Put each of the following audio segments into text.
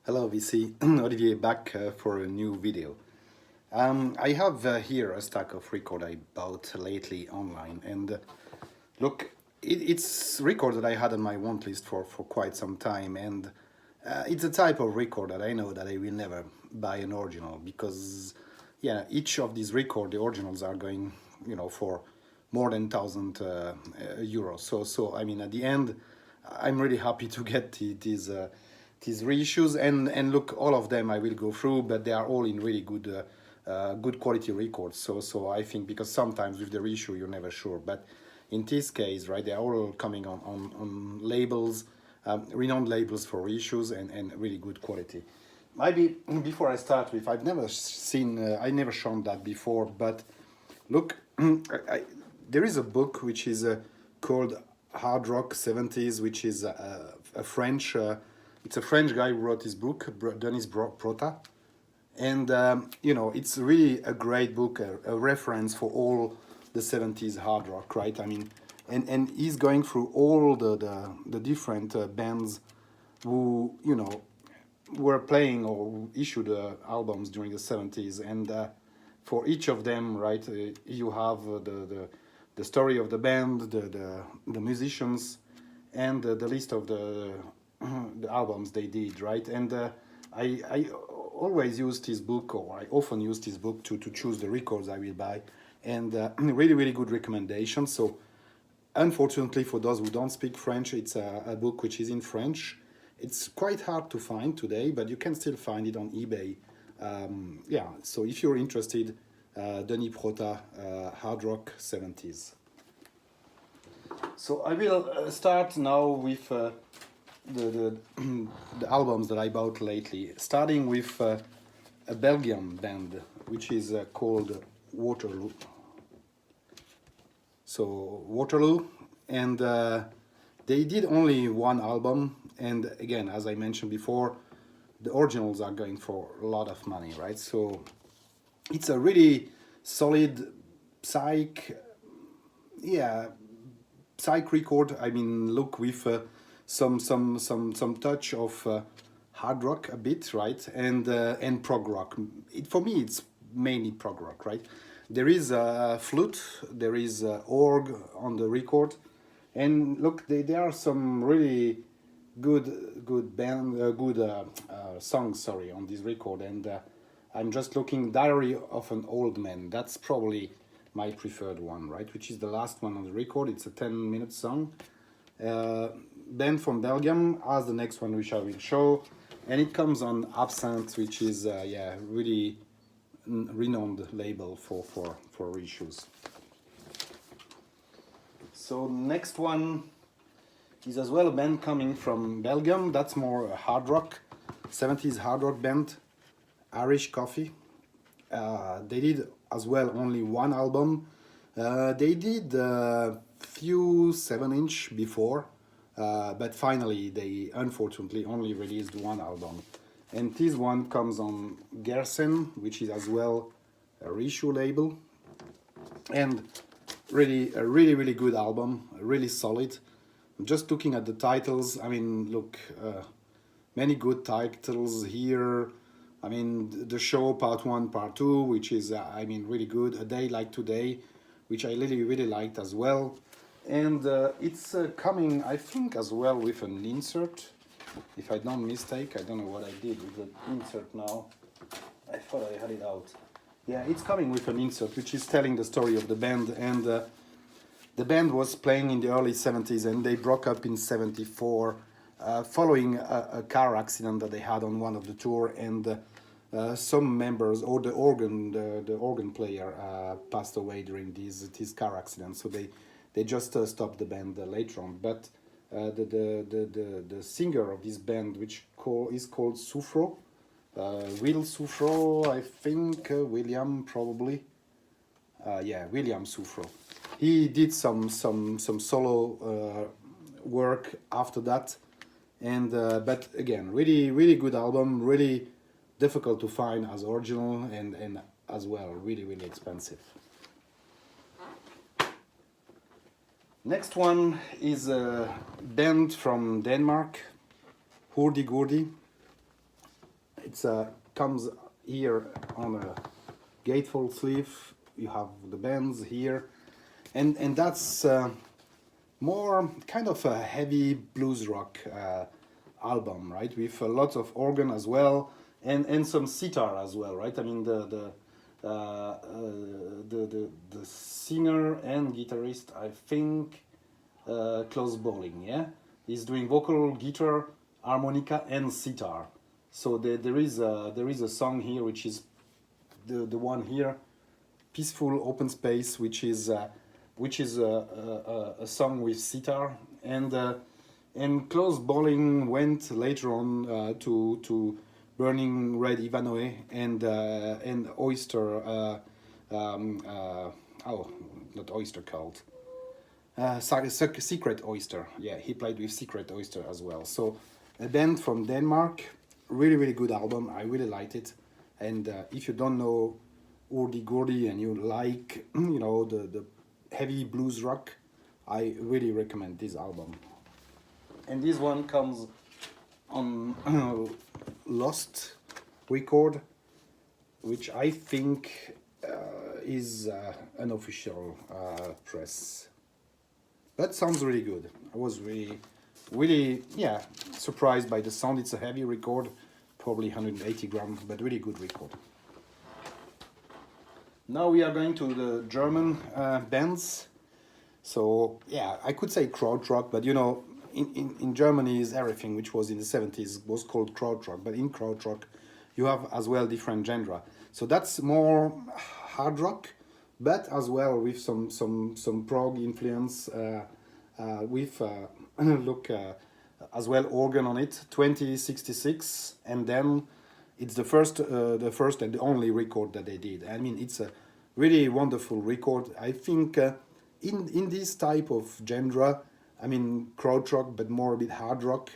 Hello VC, Olivier back for a new video. I have here a stack of record I bought lately online, and look, it's record that I had on my want list for quite some time, and it's a type of record that I know that I will never buy an original because yeah, each of these record, the originals are going, for more than 1,000 euros. So I mean, at the end, I'm really happy to get these reissues, and look, all of them I will go through, but they are all in really good quality records. So I think, because sometimes with the reissue you're never sure, but in this case, right, they're all coming on labels, renowned labels for reissues, and really good quality. Maybe before I start with, I've never seen, I never shown that before, but look, there is a book which is called Hard Rock 70s, which is a French, it's a French guy who wrote this book, Denis Prota, and it's really a great book, a reference for all the 70s hard rock, right? I mean, and he's going through all the different bands who were playing or issued albums during the 70s, and for each of them, right, you have the story of the band, the musicians, and the list of the albums they did, right? And I always use this book, or I often use this book to choose the records I will buy, and really good recommendations. So unfortunately, for those who don't speak French, it's a book which is in French. It's quite hard to find today, but you can still find it on eBay. So if you're interested, Denis Prota, Hard Rock 70s. So I will start now with the albums that I bought lately, starting with a Belgian band which is called Waterloop. So Waterloo, and they did only one album, and again, as I mentioned before, the originals are going for a lot of money, right? So it's a really solid psych, psych record. I mean, look, with some touch of hard rock a bit, right, and prog rock. For me, it's mainly prog rock, right? There is a flute, there is a org on the record, and look, there are some really good band, songs, sorry, on this record, and I'm just looking. Diary of an Old Man. That's probably my preferred one, right? Which is the last one on the record. It's a 10-minute song. Band from Belgium as the next one, which I will show, and it comes on Absinthe, which is really renowned label for reissues. So next one is as well a band coming from Belgium. That's more a hard rock, 70s hard rock band, Irish Coffee. They did as well only one album. They did a few 7-inch before, but finally they unfortunately only released one album. And this one comes on Gersen, which is as well a reissue label. And really a really good album, really solid. Just looking at the titles, I mean, look, many good titles here. I mean, The Show Part 1, Part 2, which is, really good. A Day Like Today, which I really liked as well. And it's coming, I think, as well with an insert. If I don't mistake, I don't know what I did with the insert now. I thought I had it out. Yeah, it's coming with an insert, which is telling the story of the band. And the band was playing in the early 70s, and they broke up in 74 following a car accident that they had on one of the tour, and some members, or the organ player passed away during this car accident. So they just stopped the band later on. But the singer of this band, which is called Soufro, Will Soufro, I think, William probably. William Soufro. He did some solo work after that, and but again, really good album, really difficult to find as original, and as well really expensive. Next one is a band from Denmark, Hurdy Gurdy. It comes here on a gatefold sleeve. You have the bends here, and that's more kind of a heavy blues rock album, right? With a lot of organ as well, and some sitar as well, right? I mean the singer and guitarist, I think, Klaus Bowling, yeah, he's doing vocal, guitar, harmonica, and sitar. So there is a song here which is the one here, Peaceful Open Space, which is a song with sitar, and Klaus Bowling went later on to Burning Red Ivanhoe and Oyster not Oyster Cult, Secret Oyster. Yeah, he played with Secret Oyster as well. So a band from Denmark, really good album. I really liked it. And if you don't know Urdi Gurdi and you like the heavy blues rock, I really recommend this album. And this one comes on Lost record, which I think is an official press, but sounds really good. I was really surprised by the sound. It's a heavy record, probably 180 grams, but really good record. Now we are going to the German bands. So yeah, I could say krautrock, but in Germany is everything which was in the 70s was called krautrock, but in krautrock you have as well different genre. So that's more hard rock, but as well with some prog influence, with as well organ on it, 2066, and then it's the first and the only record that they did. I mean, it's a really wonderful record. I think in this type of genre, I mean krautrock, but more a bit hard rock,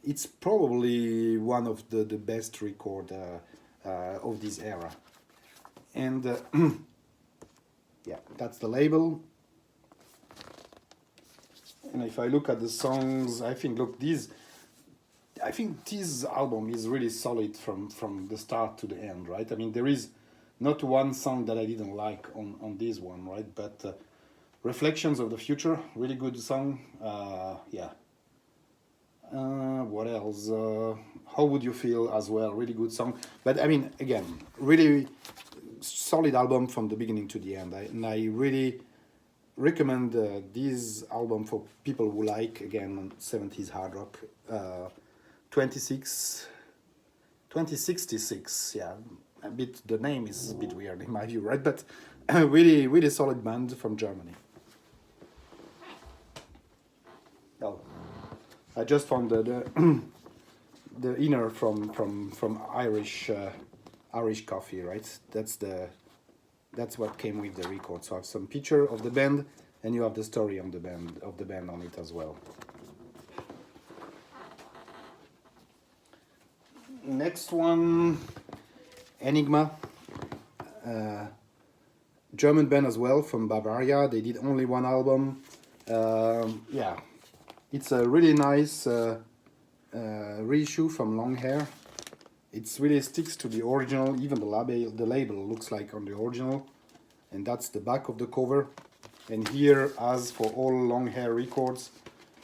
it's probably one of the best record of this era. And yeah, that's the label. And if I look at the songs, I think this album is really solid from the start to the end, right? I mean, there is not one song that I didn't like on this one, right? But Reflections of the Future, really good song. Yeah. What else? How Would You Feel as well, really good song. But I mean, again, really solid album from the beginning to the end. And I really recommend this album for people who like, again, 70s hard rock. 2066, yeah. The name is a bit weird in my view, right? But really solid band from Germany. Oh, I just found the inner from Irish coffee, right? That's what came with the record. So I have some picture of the band, and you have the story on the band on it as well. Next one, Enigma, German band as well from Bavaria. They did only one album. Yeah, it's a really nice reissue from Long Hair. It really sticks to the original. Even the label looks like on the original, and that's the back of the cover. And here, as for all Long Hair records,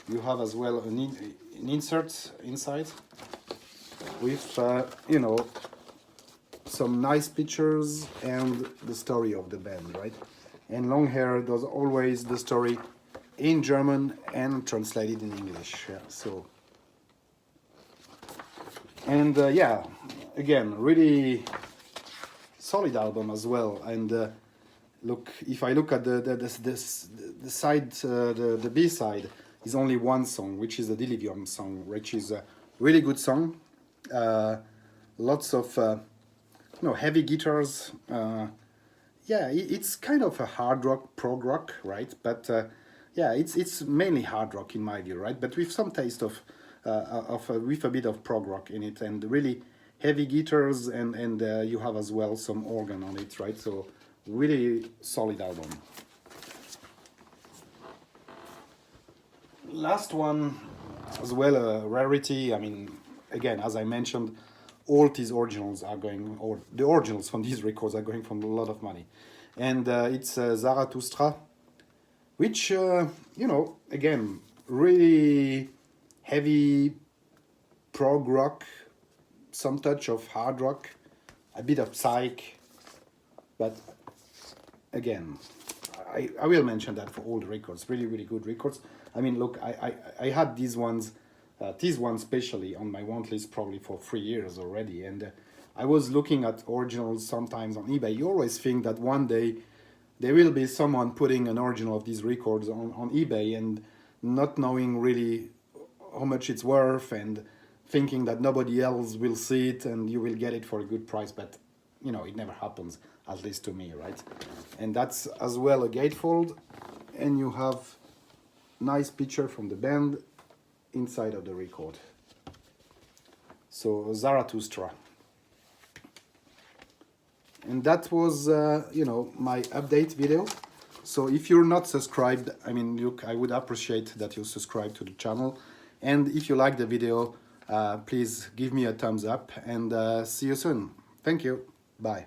you have as well an insert inside with some nice pictures and the story of the band, right? And Long Hair does always the story in German and translated in English. Yeah, so. And yeah, again, really solid album as well. And look, if I look at the side, the B side is only one song, which is the Delirium song, which is a really good song. Lots of heavy guitars. Yeah, it's kind of a hard rock, prog rock, right? But yeah, it's mainly hard rock in my view, right? But with some taste with a bit of prog rock in it, and really heavy guitars, and you have as well some organ on it, right? So really solid album. Last one as well, a rarity. I mean, again, as I mentioned, all these originals are going, or the originals from these records are going for a lot of money. And it's Zarathustra, which, you know, again, really heavy prog rock, some touch of hard rock, a bit of psych, but again, I will mention that for all the records, really, really good records. I mean, look, I had these ones, this one especially on my want list probably for 3 years already, and I was looking at originals sometimes on eBay. You always think that one day there will be someone putting an original of these records on eBay and not knowing really how much it's worth and thinking that nobody else will see it and you will get it for a good price, but you know, it never happens, at least to me, right? And that's as well a gatefold, and you have nice picture from the band inside of the record. So Zarathustra. And that was, you know, my update video. So if you're not subscribed, I mean, look, I would appreciate that you subscribe to the channel. And if you like the video, please give me a thumbs up and see you soon. Thank you. Bye.